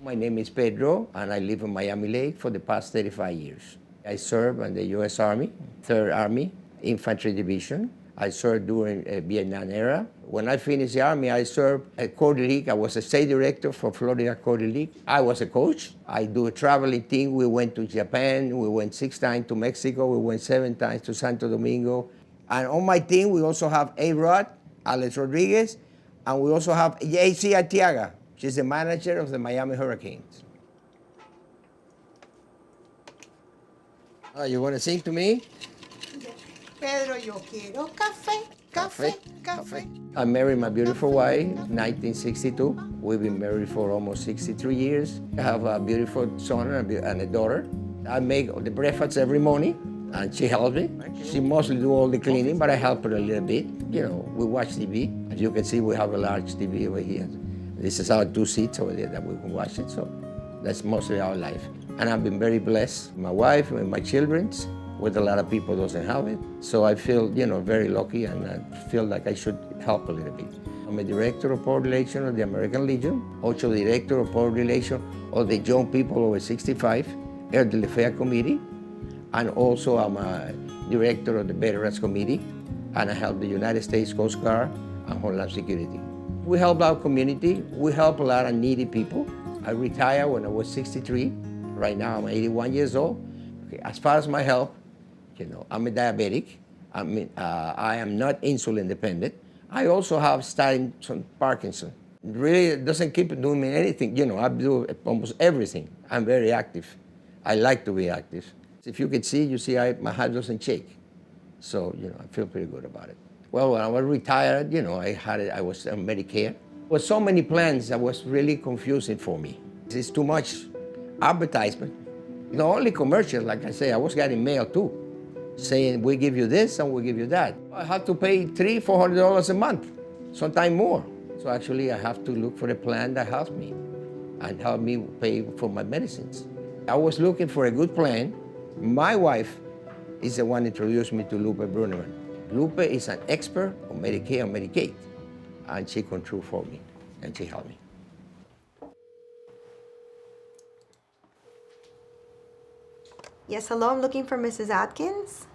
My name is Pedro, and I live in Miami Lake for the past 35 years. I served in the U.S. Army, 3rd Army, Infantry Division. I served during the Vietnam era. When I finished the Army, I served at Cordy League. I was a state director for Florida Cordy League. I was a coach. I do a traveling team. We went to Japan. We went 6 times to Mexico. We went 7 times to Santo Domingo. And on my team, we also have A-Rod, Alex Rodriguez, and we also have J.C. Arteaga. She's the manager of the Miami Hurricanes. You want to sing to me? Pedro, yo quiero café, café, café. I married my beautiful wife in 1962. We've been married for almost 63 years. I have a beautiful son and a daughter. I make the breakfast every morning, and she helps me. She mostly do all the cleaning, but I help her a little bit. You know, we watch TV. As you can see, we have a large TV over here. This is our 2 seats over there that we can watch it, so that's mostly our life. And I've been very blessed, my wife and my children, with a lot of people doesn't have it. So I feel, very lucky, and I feel like I should help a little bit. I'm a director of public relations of the American Legion, also director of public relations of the young people over 65, Elderly Affairs Committee, and also I'm a director of the Veterans Committee, and I help the United States Coast Guard and Homeland Security. We help our community. We help a lot of needy people. I retired when I was 63. Right now I'm 81 years old. Okay, as far as my health, I'm a diabetic. I am not insulin dependent. I also have starting some Parkinson. It really doesn't keep doing me anything. I do almost everything. I'm very active. I like to be active. If you can see, my heart doesn't shake. So, I feel pretty good about it. Well, when I was retired, I was on Medicare. There were so many plans that was really confusing for me. It's too much advertisement. The only commercial, like I say, I was getting mail too, saying we give you this and we give you that. I have to pay $300-400 a month, sometimes more. So actually I have to look for a plan that helps me and help me pay for my medicines. I was looking for a good plan. My wife is the one who introduced me to Lupe Bruneman. Lupe is an expert on Medicare and Medicaid, and she controlled for me, and she helped me. Yes, hello, I'm looking for Mrs. Atkins.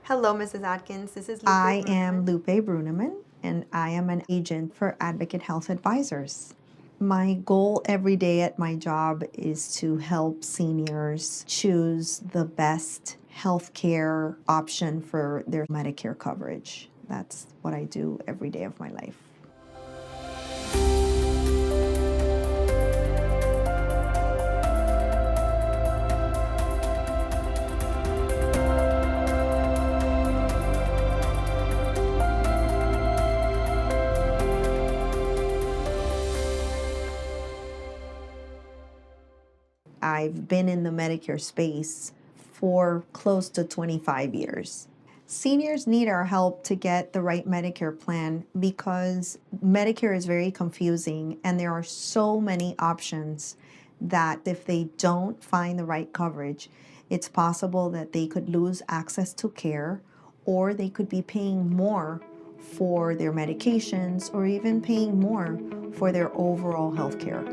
Hello, Mrs. Atkins, this is Lupe I Bruneman. am Lupe Bruneman, and I am an agent for Advocate Health Advisors. My goal every day at my job is to help seniors choose the best healthcare option for their Medicare coverage. That's what I do every day of my life. I've been in the Medicare space for close to 25 years. Seniors need our help to get the right Medicare plan because Medicare is very confusing and there are so many options that if they don't find the right coverage, it's possible that they could lose access to care, or they could be paying more for their medications, or even paying more for their overall health care.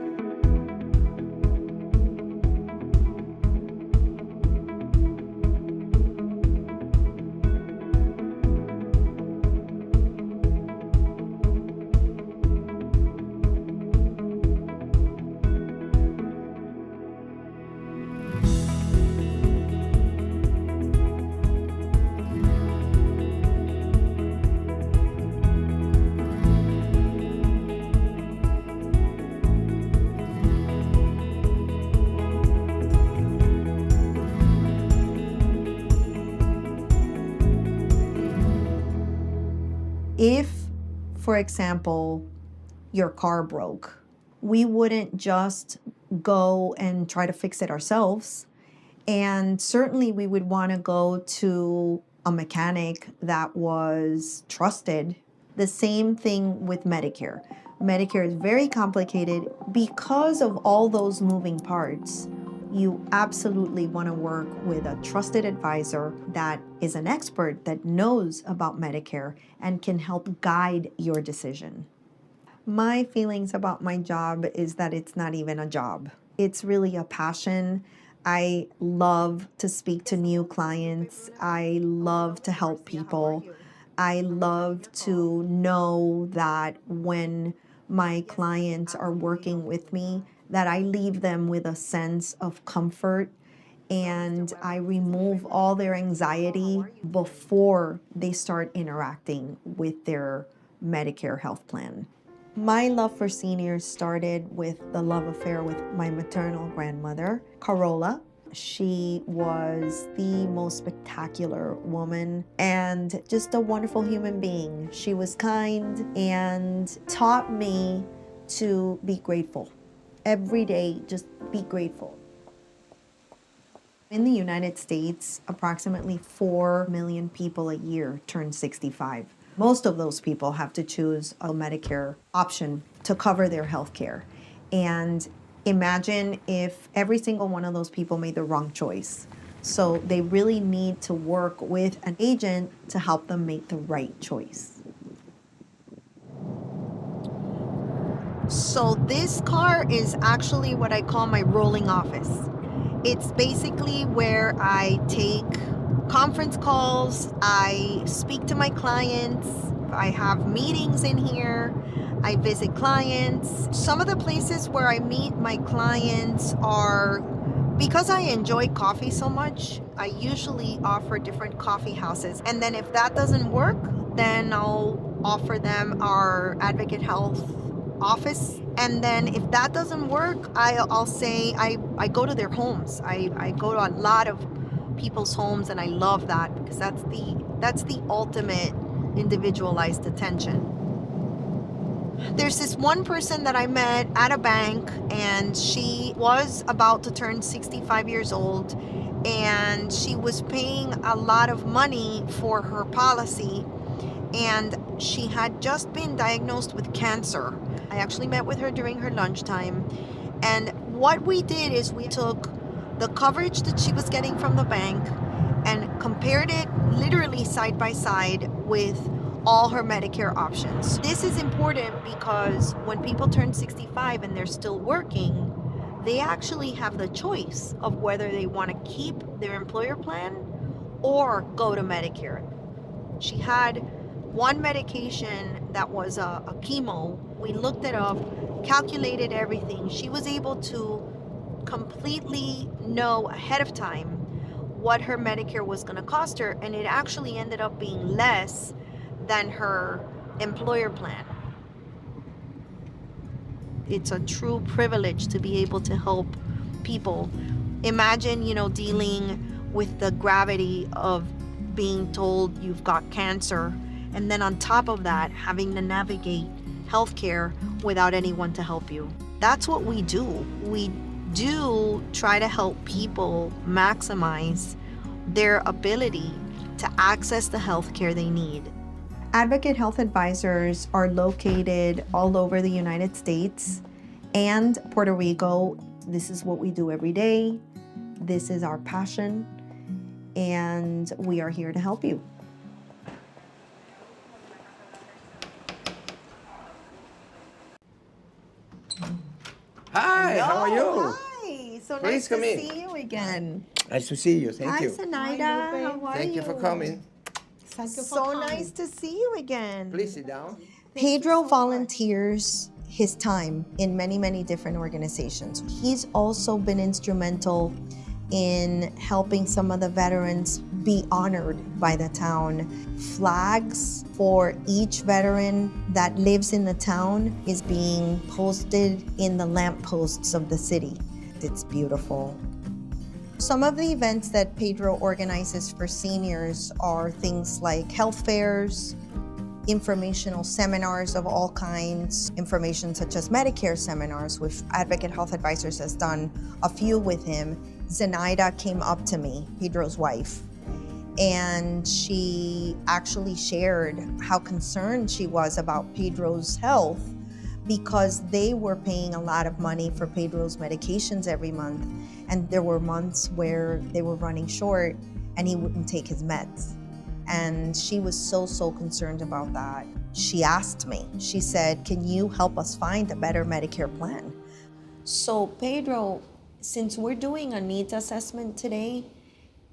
If, for example, your car broke, we wouldn't just go and try to fix it ourselves. And certainly we would want to go to a mechanic that was trusted. The same thing with Medicare. Medicare is very complicated because of all those moving parts. You absolutely want to work with a trusted advisor that is an expert that knows about Medicare and can help guide your decision. My feelings about my job is that it's not even a job. It's really a passion. I love to speak to new clients. I love to help people. I love to know that when my clients are working with me, that I leave them with a sense of comfort and I remove all their anxiety before they start interacting with their Medicare health plan. My love for seniors started with the love affair with my maternal grandmother, Carola. She was the most spectacular woman and just a wonderful human being. She was kind and taught me to be grateful. Every day, just be grateful. In the United States, approximately 4 million people a year turn 65. Most of those people have to choose a Medicare option to cover their health care. And imagine if every single one of those people made the wrong choice. So they really need to work with an agent to help them make the right choice. So this car is actually what I call my rolling office. It's basically where I take conference calls, I speak to my clients, I have meetings in here, I visit clients. Some of the places where I meet my clients are, because I enjoy coffee so much, I usually offer different coffee houses. And then if that doesn't work, then I'll offer them our Advocate Health office. And then if that doesn't work, I'll say I go to their homes. I go to a lot of people's homes, and I love that because that's the ultimate individualized attention. There's this one person that I met at a bank, and she was about to turn 65 years old, and she was paying a lot of money for her policy, and she had just been diagnosed with cancer. I actually met with her during her lunchtime, and what we did is we took the coverage that she was getting from the bank and compared it literally side by side with all her Medicare options. This is important because when people turn 65 and they're still working, they actually have the choice of whether they want to keep their employer plan or go to Medicare. She had one medication that was a chemo. We looked it up, calculated everything. She was able to completely know ahead of time what her Medicare was going to cost her, and it actually ended up being less than her employer plan. It's a true privilege to be able to help people. Imagine, dealing with the gravity of being told you've got cancer, and then on top of that, having to navigate healthcare without anyone to help you. That's what we do. We do try to help people maximize their ability to access the healthcare they need. Advocate Health Advisors are located all over the United States and Puerto Rico. This is what we do every day. This is our passion, and we are here to help you. Hi, how are you? Hi, so Please nice come to in. see you again. Nice to see you. Thank Hi, you. Zenaida. How are Thank you for coming. So nice to see you again. Please sit down. Pedro volunteers his time in many, many different organizations. He's also been instrumental in helping some of the veterans be honored by the town. Flags for each veteran that lives in the town is being posted in the lampposts of the city. It's beautiful. Some of the events that Pedro organizes for seniors are things like health fairs, informational seminars of all kinds, information such as Medicare seminars, which Advocate Health Advisors has done a few with him. Zenaida came up to me, Pedro's wife, and she actually shared how concerned she was about Pedro's health because they were paying a lot of money for Pedro's medications every month, and there were months where they were running short and he wouldn't take his meds. And she was so concerned about that. she asked me, she said, can you help us find a better Medicare plan? So Pedro, since we're doing a needs assessment today,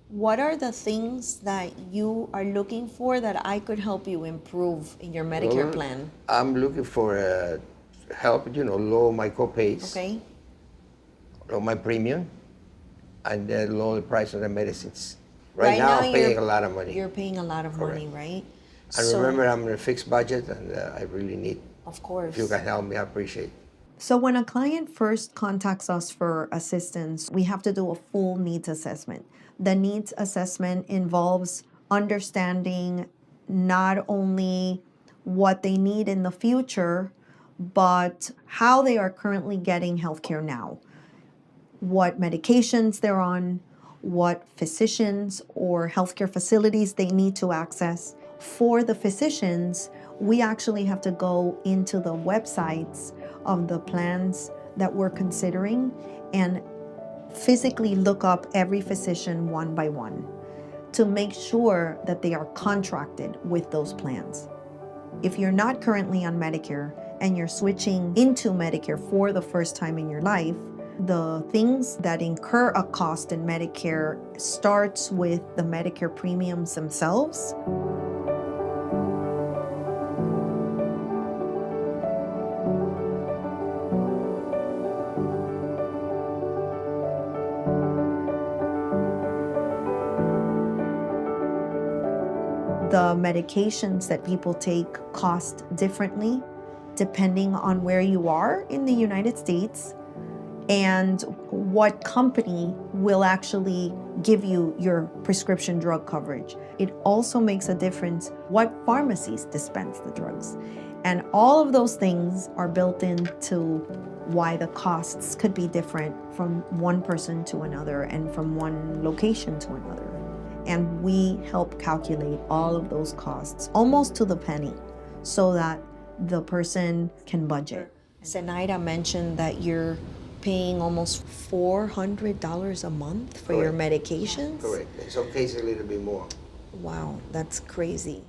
what are the things that you are looking for that I could help you improve in your Medicare plan? I'm looking for help, lower my co-pays, Okay. lower my premium, and then lower the price of the medicines. Right now I'm paying a lot of money. You're paying a lot of money, right? And remember, I'm on a fixed budget, and I really need, of course. if you can help me, I appreciate it. So when a client first contacts us for assistance, we have to do a full needs assessment. The needs assessment involves understanding not only what they need in the future, but how they are currently getting healthcare now, what medications they're on, what physicians or healthcare facilities they need to access. For the physicians, we actually have to go into the websites of the plans that we're considering and physically look up every physician one by one to make sure that they are contracted with those plans. If you're not currently on Medicare and you're switching into Medicare for the first time in your life, the things that incur a cost in Medicare starts with the Medicare premiums themselves. The medications that people take cost differently depending on where you are in the United States and what company will actually give you your prescription drug coverage. It also makes a difference what pharmacies dispense the drugs. And all of those things are built into why the costs could be different from one person to another and from one location to another. And we help calculate all of those costs almost to the penny so that the person can budget. Zenaida mentioned that you're paying almost $400 a month for your medications? Correct. In some cases, a little bit more. Wow, that's crazy.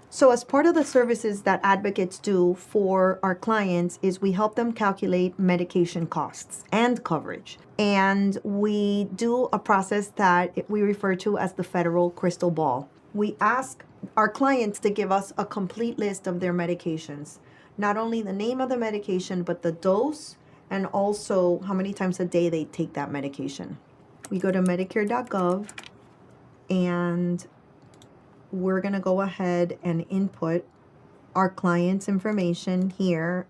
So as part of the services that advocates do for our clients is we help them calculate medication costs and coverage. And we do a process that we refer to as the federal crystal ball. We ask our clients to give us a complete list of their medications. Not only the name of the medication, but the dose and also how many times a day they take that medication. We go to Medicare.gov and we're going to go ahead and input our client's information here.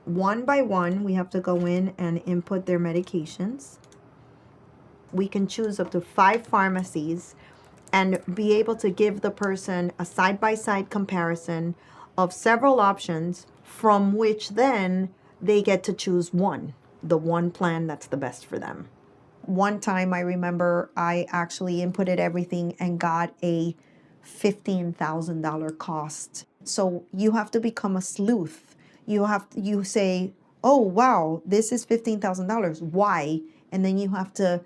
One by one, we have to go in and input their medications. We can choose up to 5 pharmacies and be able to give the person a side-by-side comparison of several options from which then they get to choose the one plan that's the best for them. One time I remember I actually inputted everything and got a $15,000 cost. So you have to become a sleuth. You say, oh wow, this is $15,000. Why? And then you have to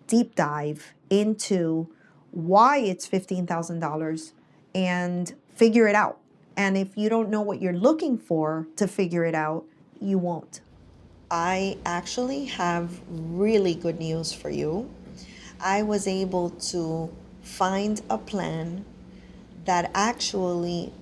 deep dive into why it's $15,000 and figure it out. And if you don't know what you're looking for to figure it out, you won't. I actually have really good news for you. I was able to find a plan that actually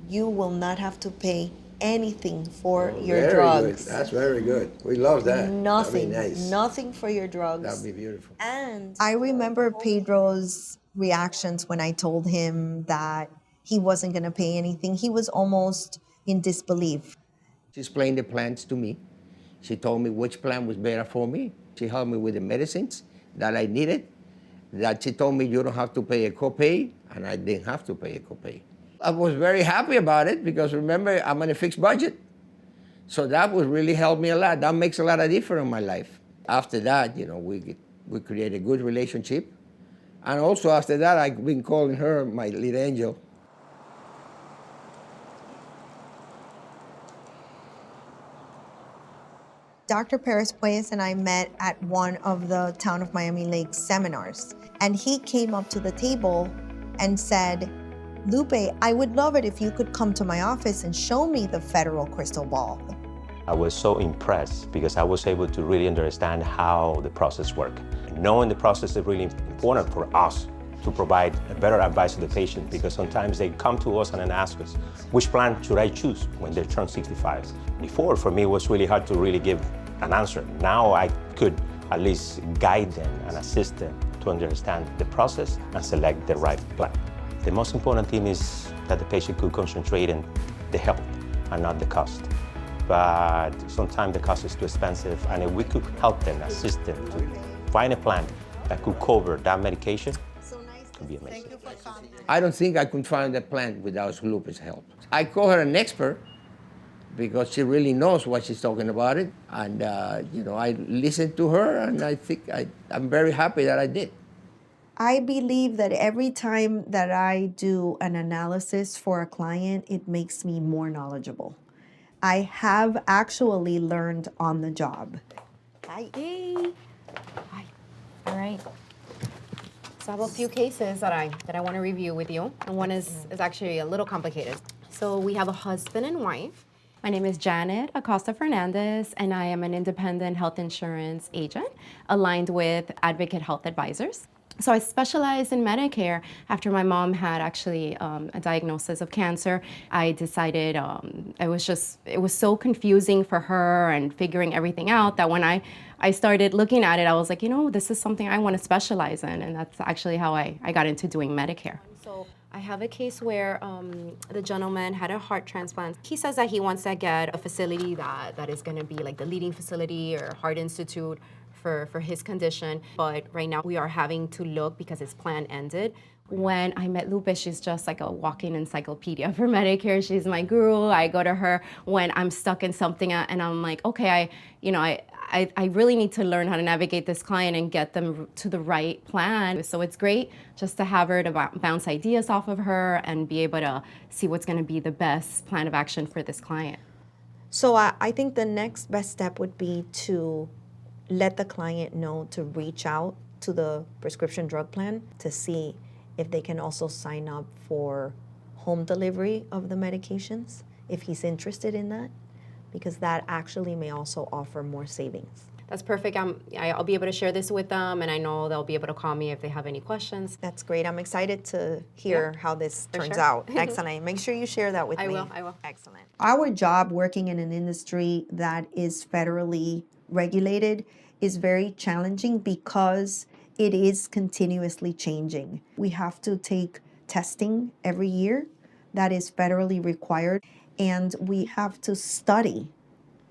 you will not have to pay anything for your drugs. Good. That's very good. We love that. Nothing. That'd be nice. Nothing for your drugs. That'd be beautiful. And I remember Pedro's reactions when I told him that he wasn't going to pay anything. He was almost in disbelief. She explained the plans to me. She told me which plan was better for me. She helped me with the medicines that I needed. That she told me you don't have to pay a copay, and I didn't have to pay a copay. I was very happy about it because remember, I'm on a fixed budget. So that would really help me a lot. That makes a lot of difference in my life. After that, we create a good relationship. And also after that, I've been calling her my little angel. Dr. Perez Pueyes and I met at one of the Town of Miami Lakes seminars, and he came up to the table and said, Lupe, I would love it if you could come to my office and show me the federal crystal ball. I was so impressed because I was able to really understand how the process works. Knowing the process is really important for us to provide a better advice to the patient, because sometimes they come to us and ask us, which plan should I choose when they turn 65? Before, for me, it was really hard to really give an answer. Now I could at least guide them and assist them to understand the process and select the right plan. The most important thing is that the patient could concentrate on the health and not the cost. But sometimes the cost is too expensive, and if we could help them, assist them to find a plan that could cover that medication, it would be amazing. I don't think I could find a plan without Lupe's help. I call her an expert because she really knows what she's talking about it. And, I listened to her, and I think I'm very happy that I did. I believe that every time that I do an analysis for a client, it makes me more knowledgeable. I have actually learned on the job. Hi. Hey. Hi. All right. So I have a few cases that I want to review with you, and one is actually a little complicated. So we have a husband and wife. My name is Janet Acosta Fernandez, and I am an independent health insurance agent aligned with Advocate Health Advisors. So I specialize in Medicare. After my mom had actually a diagnosis of cancer, I decided it was so confusing for her and figuring everything out that when I started looking at it, I was like, this is something I want to specialize in, and that's actually how I got into doing Medicare. So I have a case where the gentleman had a heart transplant. He says that he wants to get a facility that is going to be like the leading facility or heart institute for his condition. But right now we are having to look because his plan ended. When I met Lupe, she's just like a walking encyclopedia for Medicare. She's my guru. I go to her when I'm stuck in something and I'm like, okay, I really need to learn how to navigate this client and get them to the right plan. So it's great just to have her to bounce ideas off of her and be able to see what's going to be the best plan of action for this client. So I think the next best step would be to let the client know to reach out to the prescription drug plan to see if they can also sign up for home delivery of the medications, if he's interested in that, because that actually may also offer more savings. That's perfect. I'll be able to share this with them, and I know they'll be able to call me if they have any questions. That's great. I'm excited to hear how this turns sure. out. Excellent. Make sure you share that with me. I will. Excellent. Our job working in an industry that is federally regulated is very challenging because it is continuously changing. We have to take testing every year that is federally required, and we have to study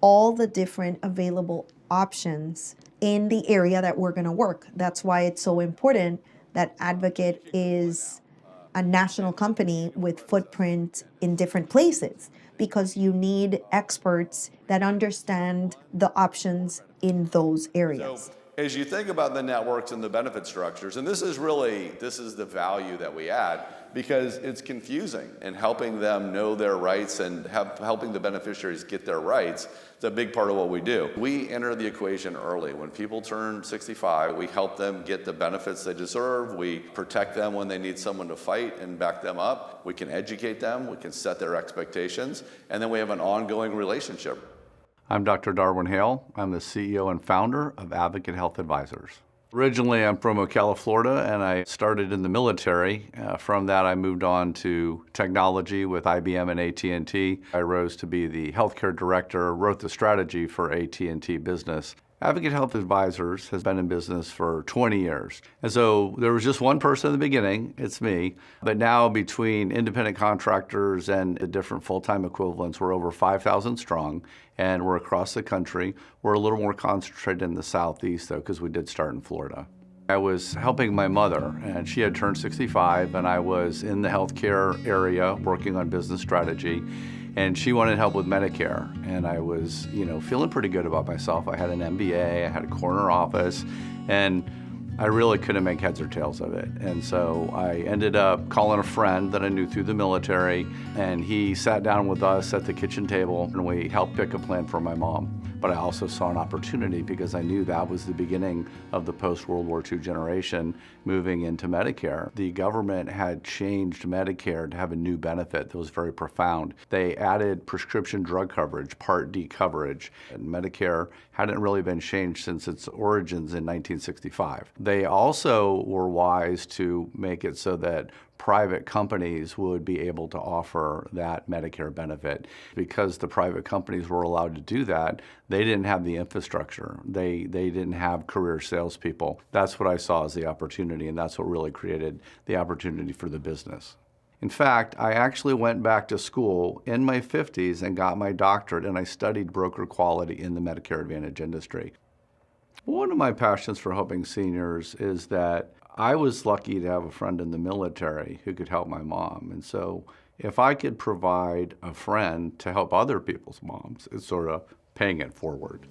all the different available options in the area that we're going to work. That's why it's so important that Advocate is a national company with footprint in different places, because you need experts that understand the options in those areas. So, as you think about the networks and the benefit structures, and this is the value that we add, because it's confusing, and helping them know their rights and helping the beneficiaries get their rights is a big part of what we do. We enter the equation early. When people turn 65, we help them get the benefits they deserve. We protect them when they need someone to fight and back them up. We can educate them. We can set their expectations. And then we have an ongoing relationship. I'm Dr. Darwin Hale. I'm the CEO and founder of Advocate Health Advisors. Originally, I'm from Ocala, Florida, and I started in the military. From that, I moved on to technology with IBM and AT&T. I rose to be the healthcare director, wrote the strategy for AT&T Business. Advocate Health Advisors has been in business for 20 years. And so there was just one person in the beginning, it's me. But now between independent contractors and the different full-time equivalents, we're over 5,000 strong, and we're across the country. We're a little more concentrated in the Southeast, though, because we did start in Florida. I was helping my mother, and she had turned 65, and I was in the healthcare area working on business strategy. And she wanted help with Medicare, and I was, feeling pretty good about myself. I had an MBA, I had a corner office, and I really couldn't make heads or tails of it. And so I ended up calling a friend that I knew through the military, and he sat down with us at the kitchen table, and we helped pick a plan for my mom. but I also saw an opportunity because I knew that was the beginning of the post-World War II generation moving into Medicare. The government had changed Medicare to have a new benefit that was very profound. They added prescription drug coverage, Part D coverage, and Medicare hadn't really been changed since its origins in 1965. They also were wise to make it so that private companies would be able to offer that Medicare benefit. Because the private companies were allowed to do that, they didn't have the infrastructure. They didn't have career salespeople. That's what I saw as the opportunity, and that's what really created the opportunity for the business. In fact, I actually went back to school in my 50s and got my doctorate, and I studied broker quality in the Medicare Advantage industry. One of my passions for helping seniors is that I was lucky to have a friend in the military who could help my mom. And so if I could provide a friend to help other people's moms, it's sort of paying it forward.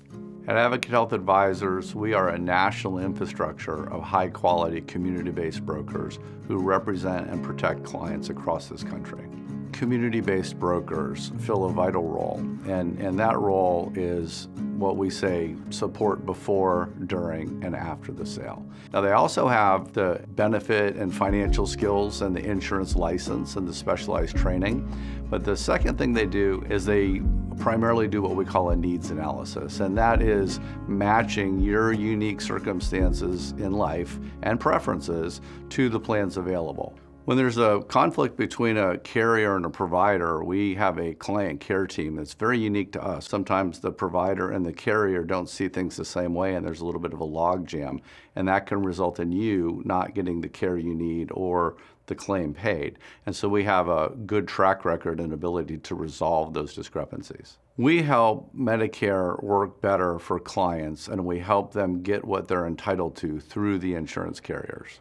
At Advocate Health Advisors, we are a national infrastructure of high-quality community-based brokers who represent and protect clients across this country. Community-based brokers fill a vital role, and that role is what we say support before, during, and after the sale. Now, they also have the benefit and financial skills and the insurance license and the specialized training, but the second thing they do is they primarily do what we call a needs analysis, and that is matching your unique circumstances in life and preferences to the plans available. When there's a conflict between a carrier and a provider, we have a client care team that's very unique to us. Sometimes the provider and the carrier don't see things the same way, and there's a little bit of a log jam, and that can result in you not getting the care you need or the claim paid. And so we have a good track record and ability to resolve those discrepancies. We help Medicare work better for clients, and we help them get what they're entitled to through the insurance carriers.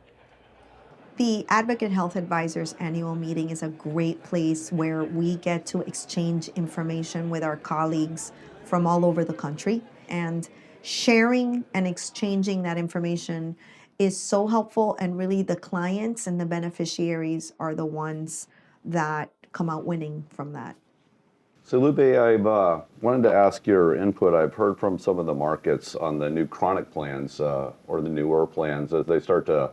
The Advocate Health Advisors annual meeting is a great place where we get to exchange information with our colleagues from all over the country. And sharing and exchanging that information is so helpful, and really the clients and the beneficiaries are the ones that come out winning from that. So Lupe, I wanted to ask your input. I've heard from some of the markets on the new chronic plans or the newer plans as they start to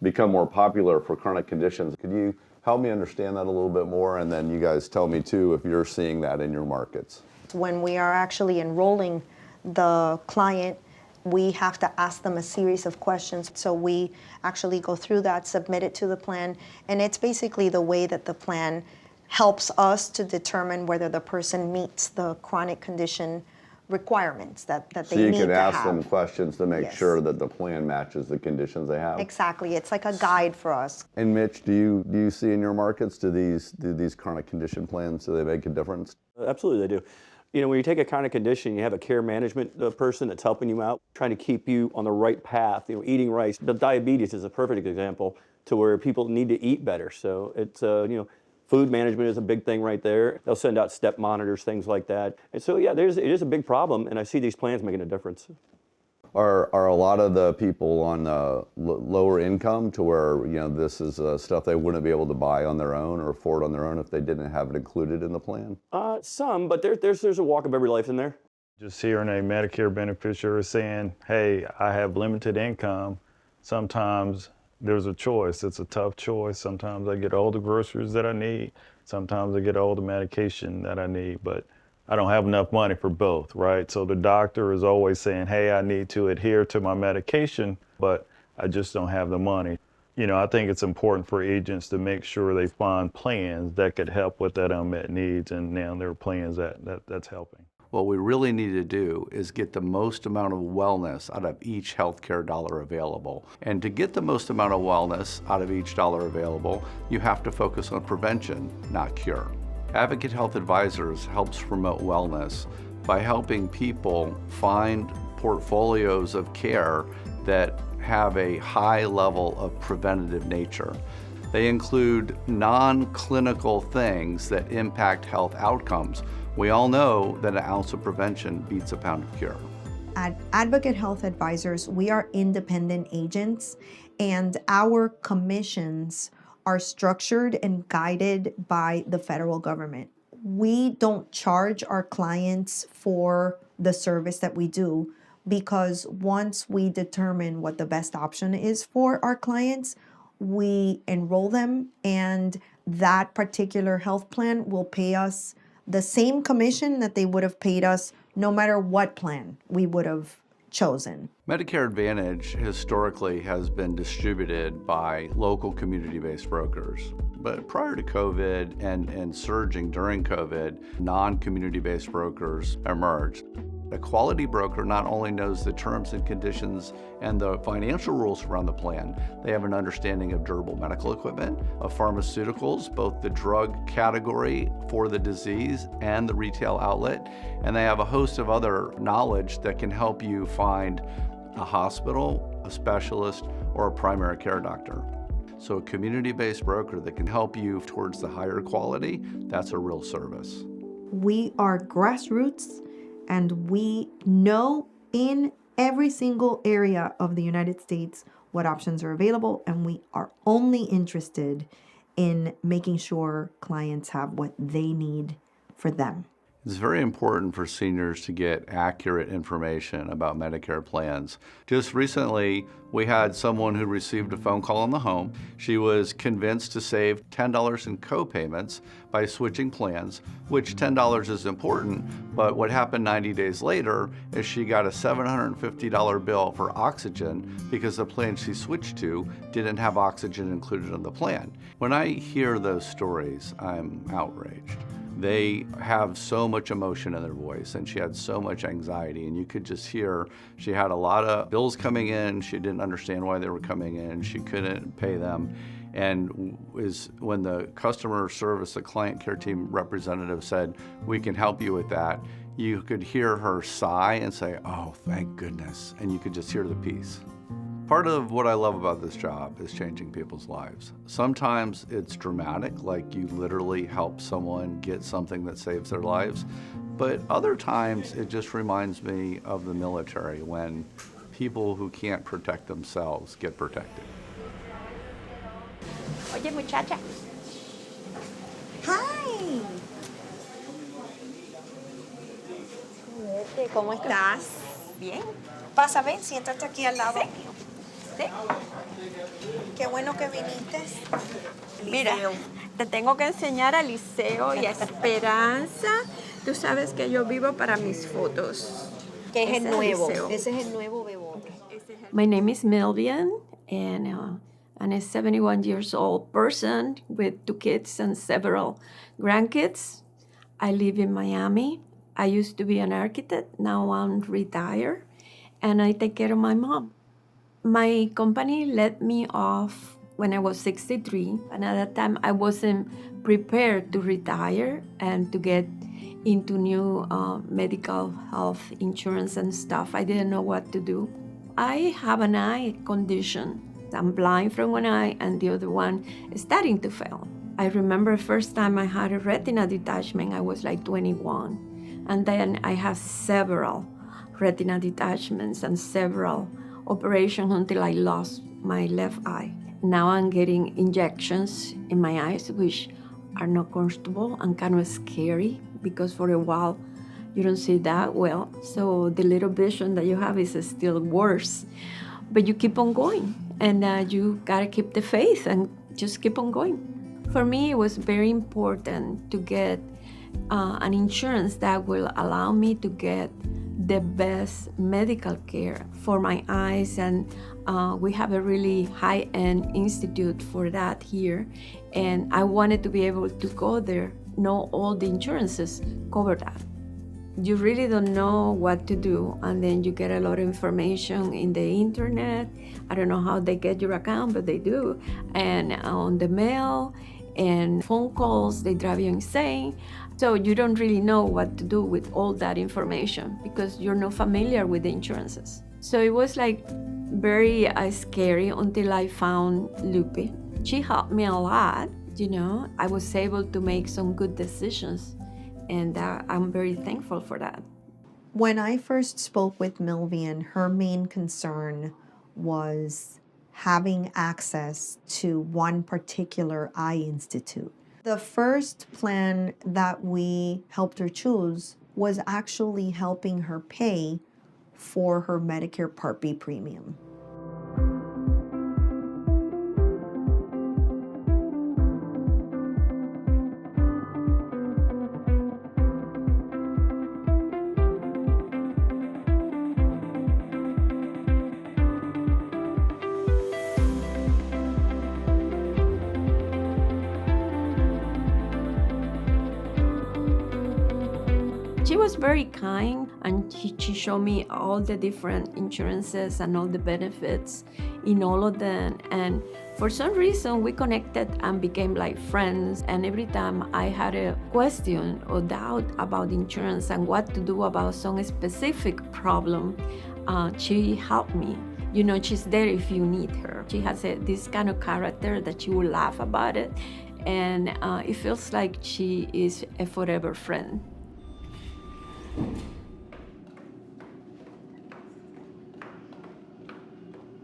become more popular for chronic conditions. Could you help me understand that a little bit more? And then you guys tell me too if you're seeing that in your markets. When we are actually enrolling the client, we have to ask them a series of questions. So we actually go through that, submit it to the plan, and it's basically the way that the plan helps us to determine whether the person meets the chronic condition requirements that they need to have. So you can ask them questions to make Yes. sure that the plan matches the conditions they have? Exactly. It's like a guide for us. And Mitch, do you see in your markets, do these chronic condition plans, do they make a difference? Absolutely, they do. You know, when you take a chronic condition, you have a care management person that's helping you out, trying to keep you on the right path, you know, eating right. The diabetes is a perfect example to where people need to eat better. So it's, you know, food management is a big thing right there. They'll send out step monitors, things like that. And so, yeah, it is a big problem, and I see these plans making a difference. Are a lot of the people on lower income to where, you know, this is stuff they wouldn't be able to buy on their own or afford on their own if they didn't have it included in the plan? Some, but there's a walk of every life in there. Just hearing a Medicare beneficiary saying, hey, I have limited income, sometimes there's a choice. It's a tough choice. Sometimes I get all the groceries that I need. Sometimes I get all the medication that I need, but I don't have enough money for both, right? So the doctor is always saying, hey, I need to adhere to my medication, but I just don't have the money. You know, I think it's important for agents to make sure they find plans that could help with that unmet needs, and now there are plans that's helping. What we really need to do is get the most amount of wellness out of each healthcare dollar available. And to get the most amount of wellness out of each dollar available, you have to focus on prevention, not cure. Advocate Health Advisors helps promote wellness by helping people find portfolios of care that have a high level of preventative nature. They include non-clinical things that impact health outcomes. We all know that an ounce of prevention beats a pound of cure. At Advocate Health Advisors, we are independent agents, and our commissions are structured and guided by the federal government. We don't charge our clients for the service that we do, because once we determine what the best option is for our clients, we enroll them, and that particular health plan will pay us the same commission that they would have paid us no matter what plan we would have chosen. Medicare Advantage historically has been distributed by local community-based brokers. But prior to COVID and surging during COVID, non-community-based brokers emerged. A quality broker not only knows the terms and conditions and the financial rules around the plan, they have an understanding of durable medical equipment, of pharmaceuticals, both the drug category for the disease and the retail outlet, and they have a host of other knowledge that can help you find a hospital, a specialist, or a primary care doctor. So a community-based broker that can help you towards the higher quality, that's a real service. We are grassroots, and we know in every single area of the United States what options are available, and we are only interested in making sure clients have what they need for them. It's very important for seniors to get accurate information about Medicare plans. Just recently, we had someone who received a phone call in the home. She was convinced to save $10 in co-payments by switching plans, which $10 is important, but what happened 90 days later is she got a $750 bill for oxygen because the plan she switched to didn't have oxygen included in the plan. When I hear those stories, I'm outraged. They have so much emotion in their voice, and she had so much anxiety, and you could just hear she had a lot of bills coming in. She didn't understand why they were coming in. She couldn't pay them. And when the customer service, the client care team representative said, "We can help you with that," you could hear her sigh and say, "Oh, thank goodness." And you could just hear the peace. Part of what I love about this job is changing people's lives. Sometimes it's dramatic, like you literally help someone get something that saves their lives. But other times it just reminds me of the military, when people who can't protect themselves get protected. Oye, muchacha. Hi. ¿Cómo estás? Bien. Pasa, ven, siéntate aquí al lado. Sí. Qué bueno que viniste. Mira, te tengo que enseñar a Liceo y a Esperanza. Tú sabes que yo vivo para mis fotos. Que es Ese el es nuevo. Liceo. Ese es el nuevo bebote. My name is Milvian, and I'm a 71 years old person with 2 kids and several grandkids. I live in Miami. I used to be an architect. Now I'm retired, and I take care of my mom. My company let me off when I was 63, and at that time I wasn't prepared to retire and to get into new medical health insurance and stuff. I didn't know what to do. I have an eye condition. I'm blind from one eye, and the other one is starting to fail. I remember first time I had a retina detachment, I was like 21. And then I have several retina detachments and several operations until I lost my left eye. Now I'm getting injections in my eyes, which are not comfortable and kind of scary, because for a while you don't see that well. So the little vision that you have is still worse. But you keep on going, and you gotta keep the faith and just keep on going. For me, it was very important to get an insurance that will allow me to get the best medical care for my eyes, and we have a really high-end institute for that here, and I wanted to be able to go there, know all the insurances cover that. You really don't know what to do, and then you get a lot of information in the internet. I don't know how they get your account, but they do, and on the mail and phone calls, they drive you insane. So you don't really know what to do with all that information because you're not familiar with the insurances. So it was like very scary until I found Lupe. She helped me a lot, you know. I was able to make some good decisions, and I'm very thankful for that. When I first spoke with Milvian, her main concern was having access to one particular eye institute. The first plan that we helped her choose was actually helping her pay for her Medicare Part B premium. She was very kind, and she showed me all the different insurances and all the benefits in all of them. And for some reason, we connected and became like friends. And every time I had a question or doubt about insurance and what to do about some specific problem, she helped me. You know, she's there if you need her. She has this kind of character that you will laugh about it. And it feels like she is a forever friend.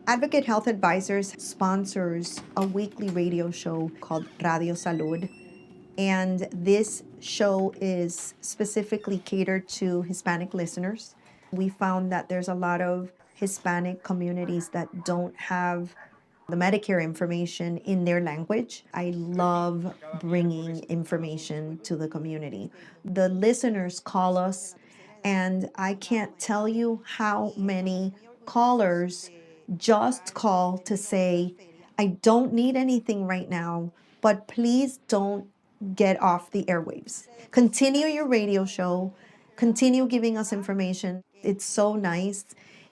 Advocate Health Advisors sponsors a weekly radio show called Radio Salud. And this show is specifically catered to Hispanic listeners. We found that there's a lot of Hispanic communities that don't have the Medicare information in their language. I love bringing information to the community. The listeners call us, and I can't tell you how many callers just call to say, I don't need anything right now, but please don't get off the airwaves. Continue your radio show, continue giving us information. It's so nice,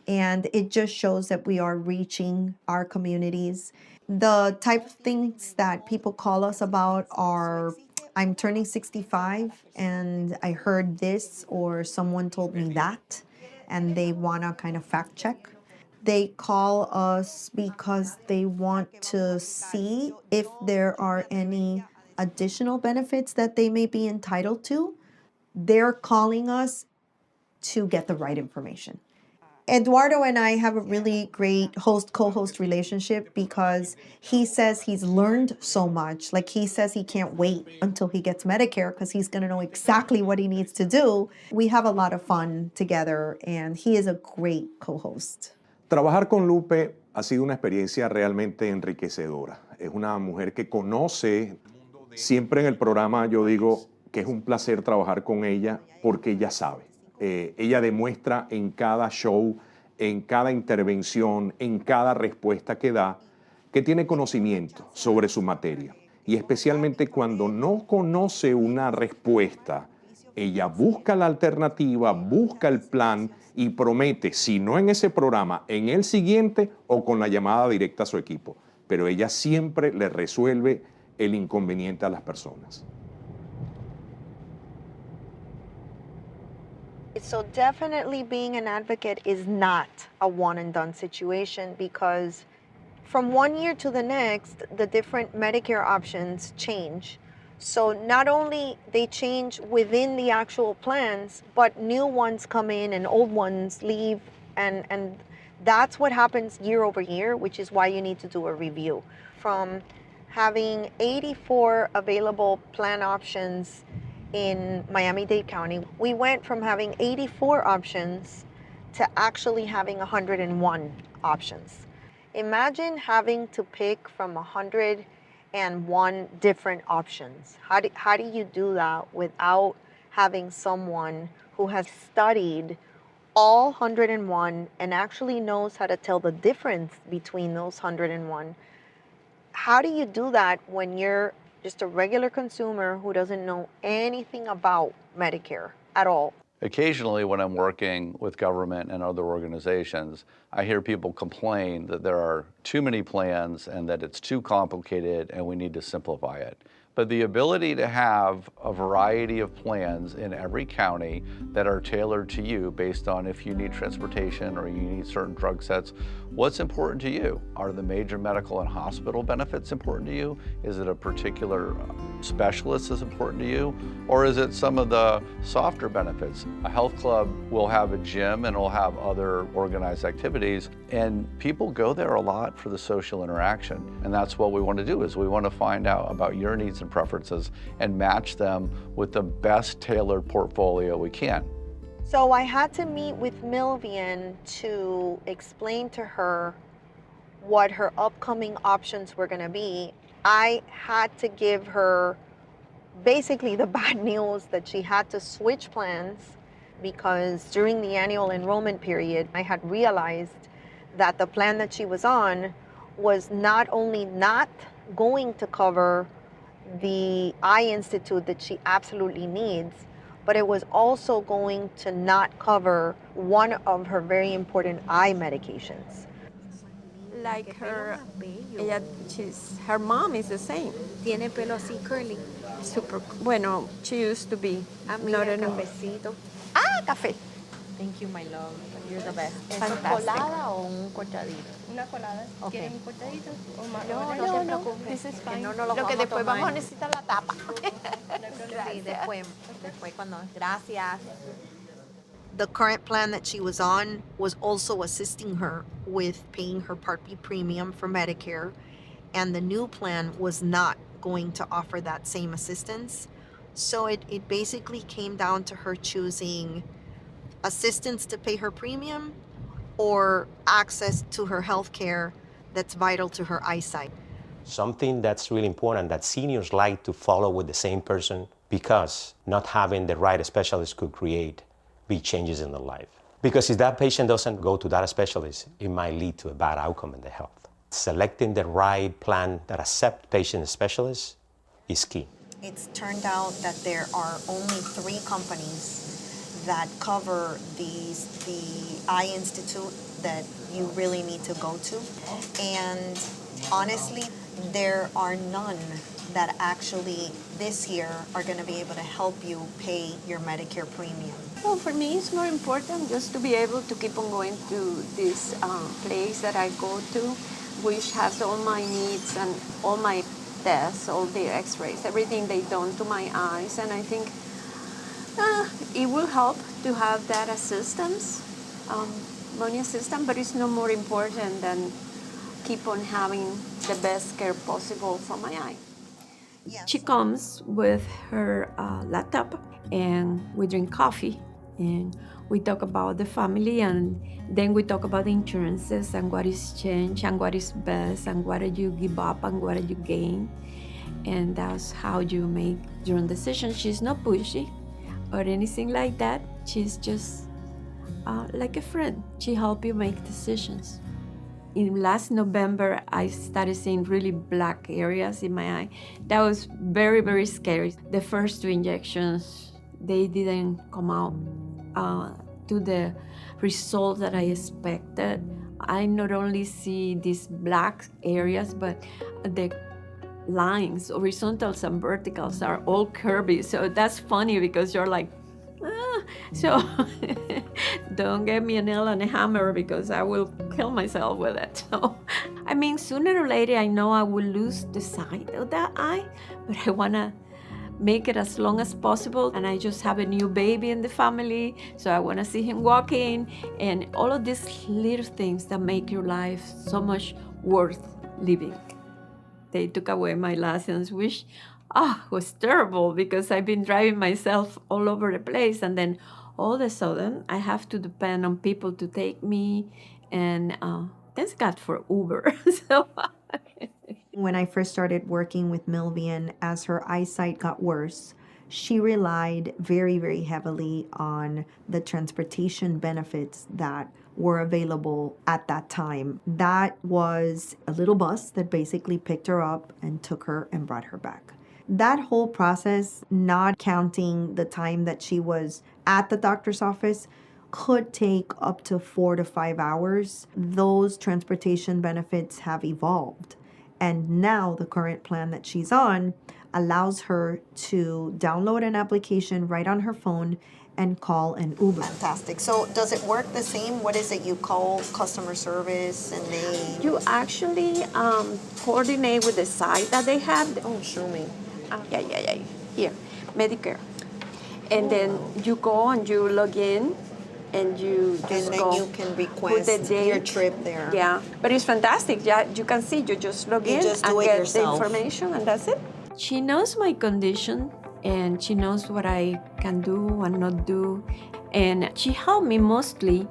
and it just shows that we are reaching our communities. The type of things that people call us about are, I'm turning 65 and I heard this, or someone told me that, and they want to kind of fact check. They call us because they want to see if there are any additional benefits that they may be entitled to. They're calling us to get the right information. Eduardo and I have a really great host-co-host relationship because he says he's learned so much. Like, he says he can't wait until he gets Medicare because he's going to know exactly what he needs to do. We have a lot of fun together, and he is a great co-host. Trabajar con Lupe ha sido una experiencia realmente enriquecedora. Es una mujer que conoce, siempre en el programa yo digo que es un placer trabajar con ella porque ella sabe. Ella demuestra en cada show, en cada intervención, en cada respuesta que da, que tiene conocimiento sobre su materia. Y especialmente cuando no conoce una respuesta, ella busca la alternativa, busca el plan y promete, si no en ese programa, en el siguiente o con la llamada directa a su equipo. Pero ella siempre le resuelve el inconveniente a las personas. So definitely being an advocate is not a one and done situation, because from one year to the next, the different Medicare options change. So not only they change within the actual plans, but new ones come in and old ones leave. And that's what happens year over year, which is why you need to do a review. From having 84 available plan options in Miami-Dade County, we went from having 84 options to actually having 101 options. Imagine having to pick from 101 different options. How do you do that without having someone who has studied all 101 and actually knows how to tell the difference between those 101? How do you do that when you're just a regular consumer who doesn't know anything about Medicare at all? Occasionally when I'm working with government and other organizations, I hear people complain that there are too many plans and that it's too complicated and we need to simplify it. But the ability to have a variety of plans in every county that are tailored to you based on if you need transportation or you need certain drug sets, what's important to you? Are the major medical and hospital benefits important to you? Is it a particular specialists is important to you, or is it some of the softer benefits? A health club will have a gym and will have other organized activities, and people go there a lot for the social interaction. And that's what we want to do, is we want to find out about your needs and preferences and match them with the best tailored portfolio we can. So I had to meet with Milvian to explain to her what her upcoming options were going to be. I had to give her basically the bad news that she had to switch plans, because during the annual enrollment period, I had realized that the plan that she was on was not only not going to cover the eye institute that she absolutely needs, but it was also going to not cover one of her very important eye medications. Like her mom is the same. Tiene pelo así curly. Super. Bueno, she used to be. Not anymore. Cafecito. Ah, café. Thank you, my love. You're the best. Fantastic. ¿Colada o un cortadito? Una colada. Okay. ¿Quieren un cortadito? O más? No te preocupes. This is fine. No lo Lo que vamos a después tomar. vamos a necesitar la tapa. Sí, después cuando. Gracias. The current plan that she was on was also assisting her with paying her Part B premium for Medicare, and the new plan was not going to offer that same assistance. So it basically came down to her choosing assistance to pay her premium or access to her health care that's vital to her eyesight. Something that's really important that seniors like to follow with the same person, because not having the right specialist could create big changes in their life. Because if that patient doesn't go to that specialist, it might lead to a bad outcome in the health. Selecting the right plan that accepts patient specialists is key. It's turned out that there are only 3 companies that cover the Eye Institute that you really need to go to. And honestly, there are none that actually this year are going to be able to help you pay your Medicare premium. Well, for me, it's more important just to be able to keep on going to this place that I go to, which has all my needs and all my tests, all the x-rays, everything they've done to my eyes. And I think it will help to have that assistance, money assistance, but it's no more important than keep on having the best care possible for my eye. Yes. She comes with her laptop, and we drink coffee, and we talk about the family, and then we talk about the insurances and what is changed and what is best and what do you give up and what do you gain. And that's how you make your own decision. She's not pushy or anything like that. She's just like a friend. She helps you make decisions. In last November, I started seeing really black areas in my eye. That was very, very scary. The first 2 injections, they didn't come out to the result that I expected. I not only see these black areas, but the lines, horizontals and verticals, are all curvy. So that's funny because you're like, so don't get me a nail and a hammer because I will kill myself with it. So, I mean, sooner or later, I know I will lose the sight of that eye, but I want to make it as long as possible. And I just have a new baby in the family, so I want to see him walking and all of these little things that make your life so much worth living. They took away my license, which was terrible because I've been driving myself all over the place, and then all of a sudden I have to depend on people to take me, and thanks God for Uber. So when I first started working with Milvian, as her eyesight got worse, she relied very, very heavily on the transportation benefits that were available at that time. That was a little bus that basically picked her up and took her and brought her back. That whole process, not counting the time that she was at the doctor's office, could take up to 4 to 5 hours. Those transportation benefits have evolved. And now the current plan that she's on allows her to download an application right on her phone and call an Uber. Fantastic. So does it work the same? What is it? You call customer service and they... You actually coordinate with the site that they have. Oh, show me. Yeah. Here, Medicare. And then you go and you log in and you just And then go. you can Put the request date. your trip there. Yeah, but it's fantastic. Yeah, you can see, you just log in just and do it get yourself. the information and that's it. She knows my condition and she knows what I can do and not do. And she helped me mostly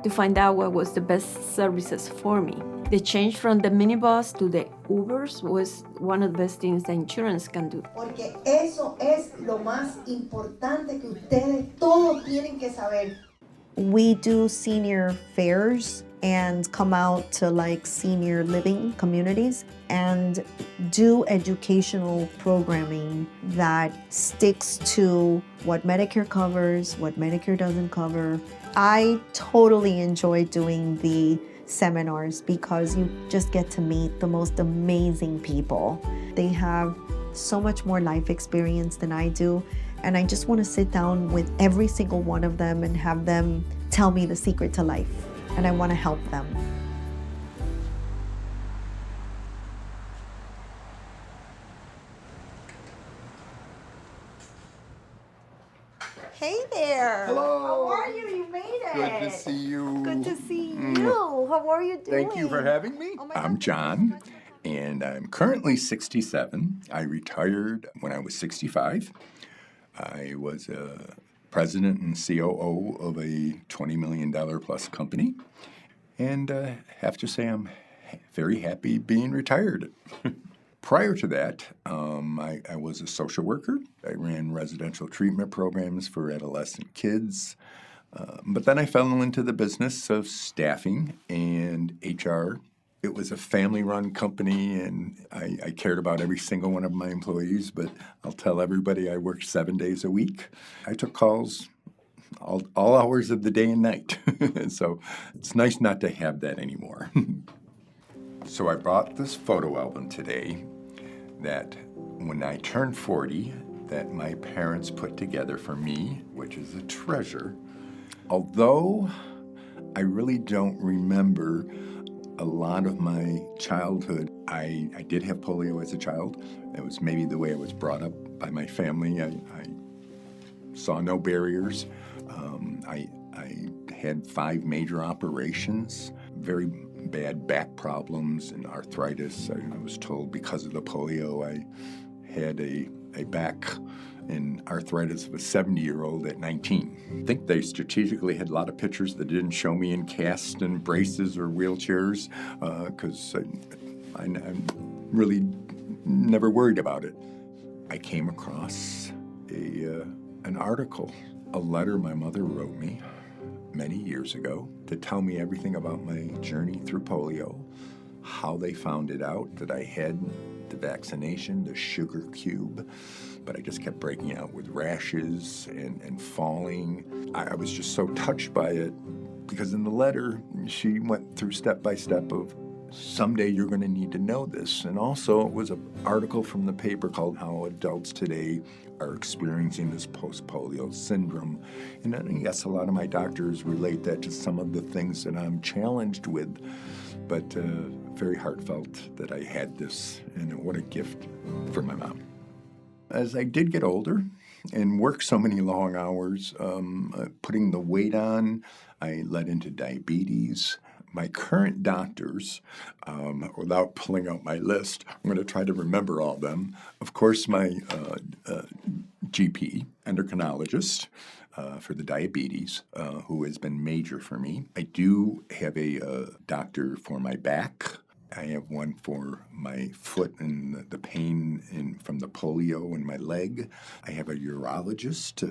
to find out what was the best services for me. The change from the minibus to the Ubers was one of the best things that insurance can do. Porque eso es lo más importante que ustedes todos tienen que saber. We do senior fairs and come out to like senior living communities and do educational programming that sticks to what Medicare covers, what Medicare doesn't cover. I totally enjoy doing the seminars because you just get to meet the most amazing people. They have so much more life experience than I do, and I just want to sit down with every single one of them and have them tell me the secret to life, and I want to help them. Hey there. Hello. How are you? You made it. Good to see you. Good to see you. How are you doing? Thank you for having me. I'm John, and I'm currently 67. I retired when I was 65. I was a president and COO of a $20 million plus company, and I have to say I'm very happy being retired. Prior to that, I was a social worker. I ran residential treatment programs for adolescent kids. But then I fell into the business of staffing and HR. It was a family-run company, and I cared about every single one of my employees, but I'll tell everybody I worked 7 days a week. I took calls all hours of the day and night. So it's nice not to have that anymore. So I brought this photo album today that when I turned 40, that my parents put together for me, which is a treasure. Although I really don't remember a lot of my childhood, I did have polio as a child. It was maybe the way I was brought up by my family. I saw no barriers. I had 5 major operations, very bad back problems and arthritis. I was told because of the polio I had a back and arthritis of a 70-year-old at 19. I think they strategically had a lot of pictures that didn't show me in casts and braces or wheelchairs because I really never worried about it. I came across an article, a letter my mother wrote me many years ago to tell me everything about my journey through polio, how they found it out, that I had the vaccination, the sugar cube, but I just kept breaking out with rashes and falling. I was just so touched by it because in the letter, she went through step by step of someday you're going to need to know this. And also it was an article from the paper called How Adults Today Are Experiencing This Post-Polio Syndrome. And I guess a lot of my doctors relate that to some of the things that I'm challenged with, but very heartfelt that I had this, and what a gift for my mom. As I did get older and work so many long hours, putting the weight on, I led into diabetes. My current doctors, without pulling out my list, I'm going to try to remember all of them. Of course, my GP, endocrinologist for the diabetes, who has been major for me. I do have a doctor for my back. I have one for my foot and the pain from the polio in my leg. I have a urologist,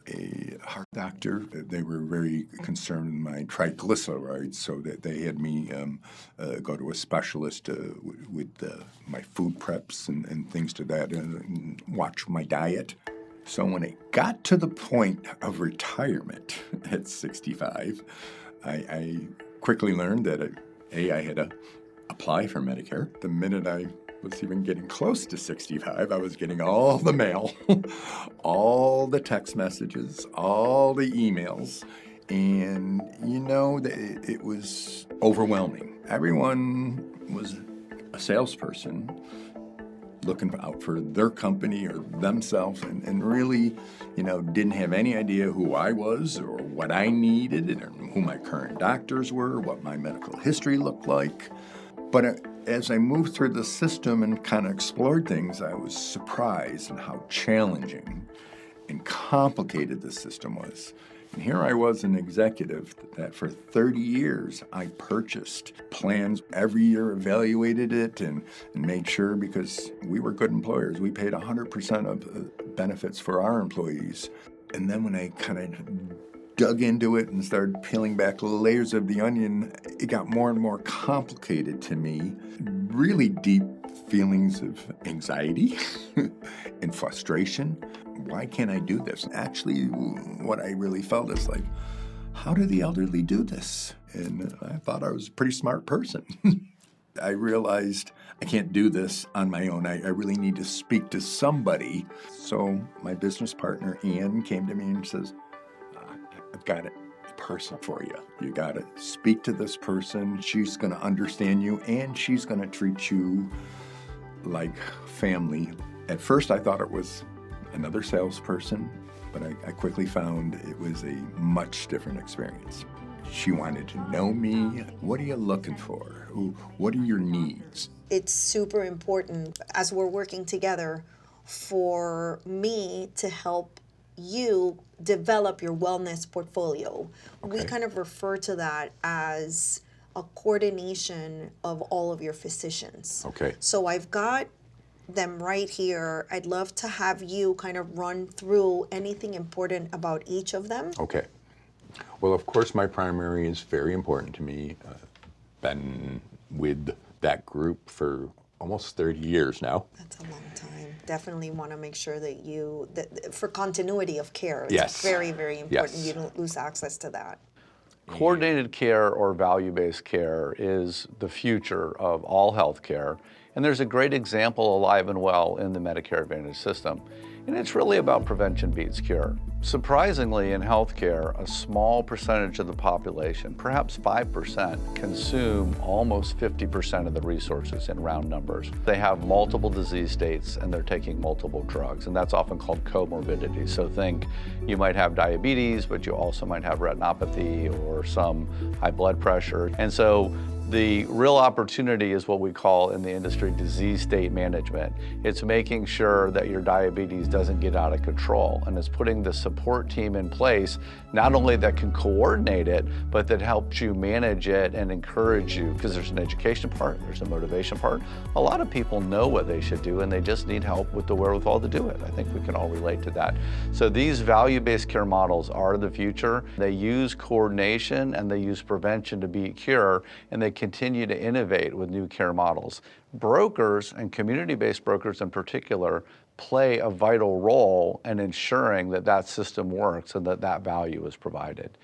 a heart doctor. They were very concerned with my triglycerides, so that they had me go to a specialist with my food preps and things to that, and watch my diet. So when it got to the point of retirement at 65, I quickly learned that I had to apply for Medicare. The minute I was even getting close to 65, I was getting all the mail, all the text messages, all the emails, and it was overwhelming. Everyone was a salesperson looking out for their company or themselves and really, didn't have any idea who I was or what I needed and who my current doctors were, what my medical history looked like. But as I moved through the system and kind of explored things, I was surprised at how challenging and complicated the system was. And here I was, an executive that for 30 years I purchased plans every year, evaluated it, and made sure, because we were good employers, we paid 100% of benefits for our employees. And then when I kind of dug into it and started peeling back layers of the onion, it got more and more complicated to me. Really deep feelings of anxiety and frustration. Why can't I do this? Actually, what I really felt is like, how do the elderly do this? And I thought I was a pretty smart person. I realized I can't do this on my own. I really need to speak to somebody. So my business partner, Ian, came to me and says, I've got a person for you. You got to speak to this person. She's going to understand you, and she's going to treat you like family. At first, I thought it was another salesperson, but I quickly found it was a much different experience. She wanted to know me. What are you looking for? What are your needs? It's super important as we're working together for me to help you develop your wellness portfolio. Okay. We kind of refer to that as a coordination of all of your physicians. Okay. So I've got them right here. I'd love to have you kind of run through anything important about each of them. Okay. Well, of course, my primary is very important to me. Been with that group for almost 30 years now. That's a long time. Definitely want to make sure that for continuity of care, it's yes. very, very important. Yes. You don't lose access to that. Coordinated care or value-based care is the future of all health care. And there's a great example alive and well in the Medicare Advantage system. And it's really about prevention beats cure. Surprisingly, in healthcare, a small percentage of the population, perhaps 5%, consume almost 50% of the resources in round numbers. They have multiple disease states and they're taking multiple drugs, and that's often called comorbidity. So think you might have diabetes, but you also might have retinopathy or some high blood pressure. And so the real opportunity is what we call in the industry disease state management. It's making sure that your diabetes doesn't get out of control, and it's putting the support team in place, not only that can coordinate it, but that helps you manage it and encourage you, because there's an education part, there's a motivation part. A lot of people know what they should do, and they just need help with the wherewithal to do it. I think we can all relate to that. So these value-based care models are the future. They use coordination and they use prevention to beat cure, and they continue to innovate with new care models. Brokers, and community-based brokers in particular, play a vital role in ensuring that that system works and that that value is provided.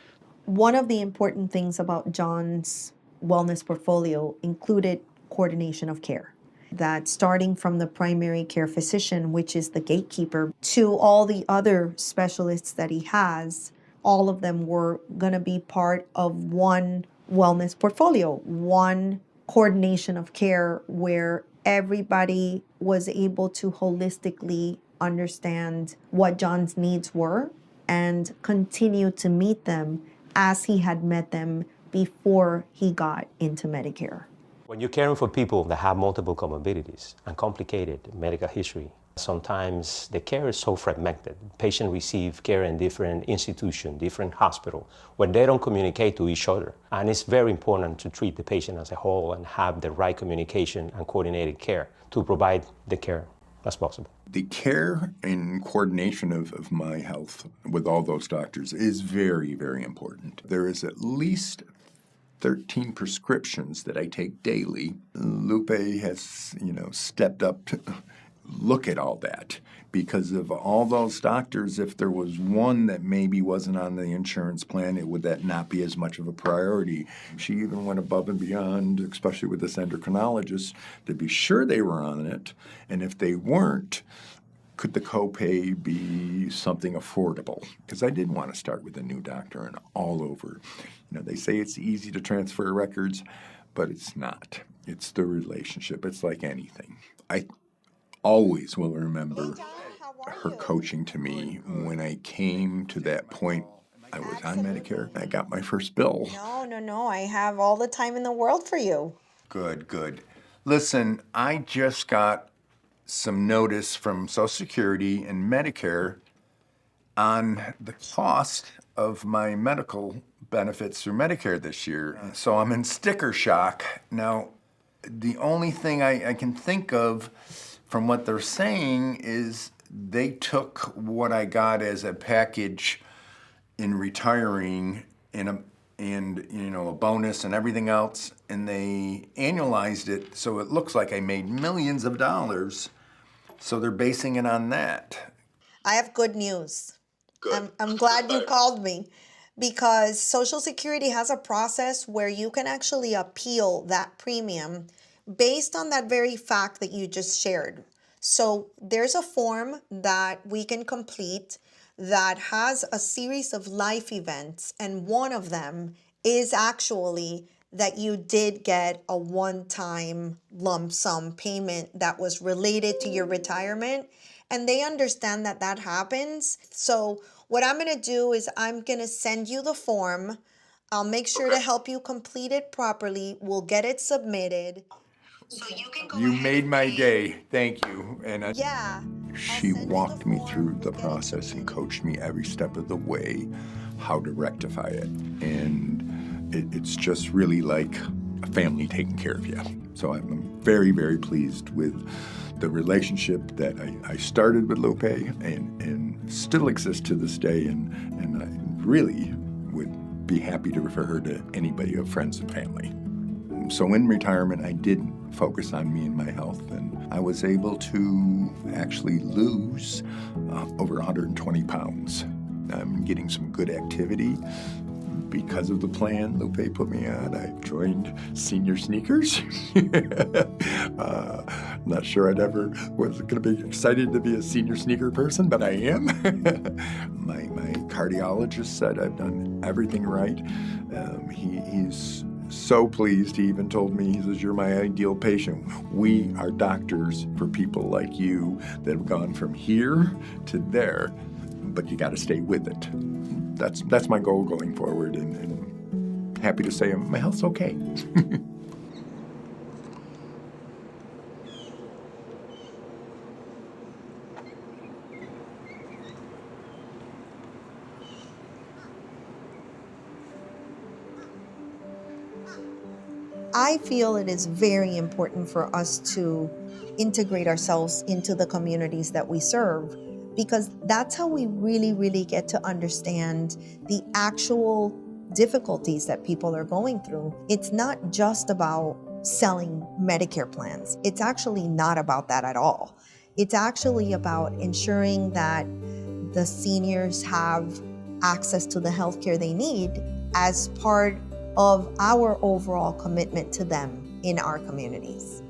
One of the important things about John's wellness portfolio included coordination of care. That starting from the primary care physician, which is the gatekeeper, to all the other specialists that he has, all of them were going to be part of one wellness portfolio, one coordination of care where everybody was able to holistically understand what John's needs were and continue to meet them as he had met them before he got into Medicare. When you're caring for people that have multiple comorbidities and complicated medical history, sometimes the care is so fragmented. Patients receive care in different institutions, different hospitals, where they don't communicate to each other. And it's very important to treat the patient as a whole and have the right communication and coordinated care to provide the care as possible. The care and coordination of my health with all those doctors is very, very important. There is at least 13 prescriptions that I take daily. Lupe has, stepped up to look at all that, because of all those doctors, if there was one that maybe wasn't on the insurance plan, would that not be as much of a priority? She even went above and beyond, especially with this endocrinologist, to be sure they were on it, and if they weren't, could the copay be something affordable? Because I didn't want to start with a new doctor and all over. They say it's easy to transfer records, but it's not. It's the relationship. It's like anything. I always will remember her coaching to me when I came to that point. I was on Medicare. I got my first bill. No. I have all the time in the world for you. Good. Listen, I just got some notice from Social Security and Medicare on the cost of my medical benefits through Medicare this year. So I'm in sticker shock. Now, the only thing I can think of from what they're saying is they took what I got as a package in retiring and a bonus and everything else, and they annualized it so it looks like I made millions of dollars. So they're basing it on that. I have good news. Good. I'm glad you called me, because Social Security has a process where you can actually appeal that premium based on that very fact that you just shared. So there's a form that we can complete that has a series of life events, and one of them is actually that you did get a one-time lump sum payment that was related to your retirement, and they understand that that happens. So what I'm going to do is I'm going to send you the form. I'll make sure to help you complete it properly. We'll get it submitted. So you can go You ahead made and my pay. day. Thank you. And Yeah. she walked me through the process and coached me every step of the way how to rectify it. And it's just really like a family taking care of you. So I'm very, very pleased with the relationship that I started with Lupe and still exists to this day. And I really would be happy to refer her to anybody of friends and family. So in retirement, I did focus on me and my health, and I was able to actually lose over 120 pounds. I'm getting some good activity because of the plan Lupe put me on. I joined Senior Sneakers. Not sure I'd ever was going to be excited to be a senior sneaker person, but I am. My cardiologist said I've done everything right. He's so pleased. He even told me, he says, "You're my ideal patient. We are doctors for people like you that have gone from here to there, but you got to stay with it." That's my goal going forward, and happy to say my health's okay. I feel it is very important for us to integrate ourselves into the communities that we serve, because that's how we really get to understand the actual difficulties that people are going through. It's not just about selling Medicare plans. It's actually not about that at all. It's actually about ensuring that the seniors have access to the healthcare they need as part of our overall commitment to them in our communities.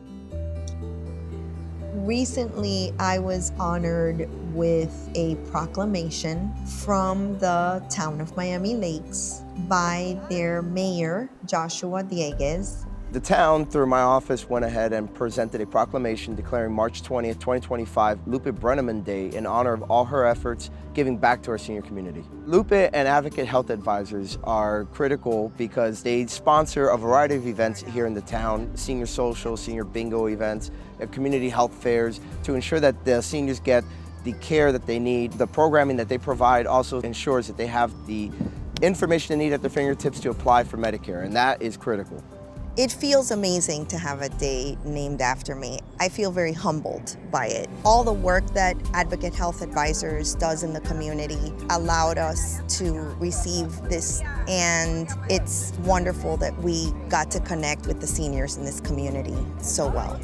Recently, I was honored with a proclamation from the town of Miami Lakes by their mayor, Joshua Dieguez. The town, through my office, went ahead and presented a proclamation declaring March 20th, 2025 Lupe Brenneman Day in honor of all her efforts giving back to our senior community. Lupe and Advocate Health Advisors are critical because they sponsor a variety of events here in the town, senior social, senior bingo events, community health fairs, to ensure that the seniors get the care that they need. The programming that they provide also ensures that they have the information they need at their fingertips to apply for Medicare, and that is critical. It feels amazing to have a day named after me. I feel very humbled by it. All the work that Advocate Health Advisors does in the community allowed us to receive this, and it's wonderful that we got to connect with the seniors in this community so well.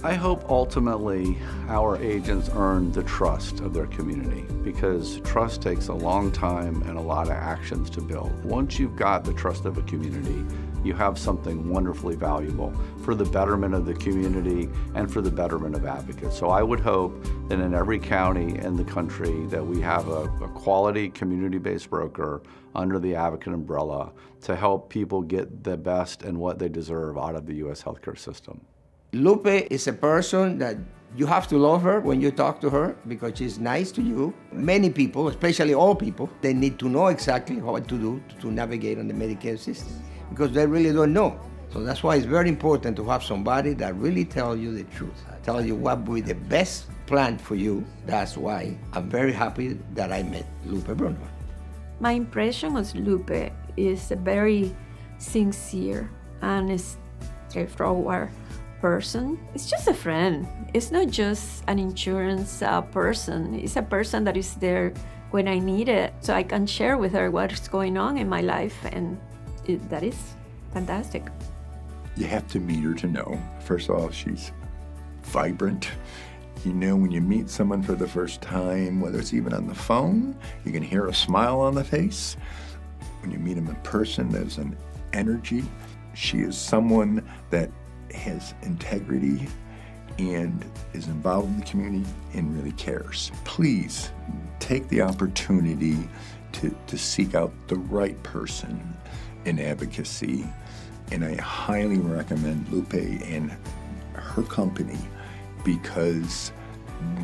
I hope ultimately our agents earn the trust of their community, because trust takes a long time and a lot of actions to build. Once you've got the trust of a community, you have something wonderfully valuable for the betterment of the community and for the betterment of advocates. So I would hope that in every county in the country that we have a quality community-based broker under the Advocate umbrella to help people get the best and what they deserve out of the U.S. healthcare system. Lupe is a person that You have to love her when you talk to her because she's nice to you. Many people, especially old people, they need to know exactly what to do to navigate on the Medicare system because they really don't know. So that's why it's very important to have somebody that really tells you the truth, tell you what would be the best plan for you. That's why I'm very happy that I met Lupe Bruno. My impression of Lupe is a very sincere and straightforward person. It's just a friend. It's not just an insurance person. It's a person that is there when I need it, so I can share with her what's going on in my life, and that is fantastic. You have to meet her to know. First of all, she's vibrant. You know, when you meet someone for the first time, whether it's even on the phone, you can hear a smile on the face. When you meet them in person, there's an energy. She is someone that has integrity and is involved in the community and really cares. Please take the opportunity to seek out the right person in advocacy. And I highly recommend Lupe and her company because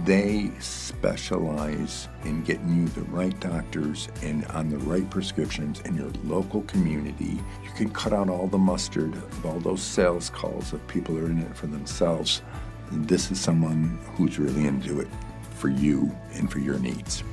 they specialize in getting you the right doctors and on the right prescriptions in your local community. You can cut out all the mustard of all those sales calls of people who are in it for themselves. This is someone who's really into it for you and for your needs.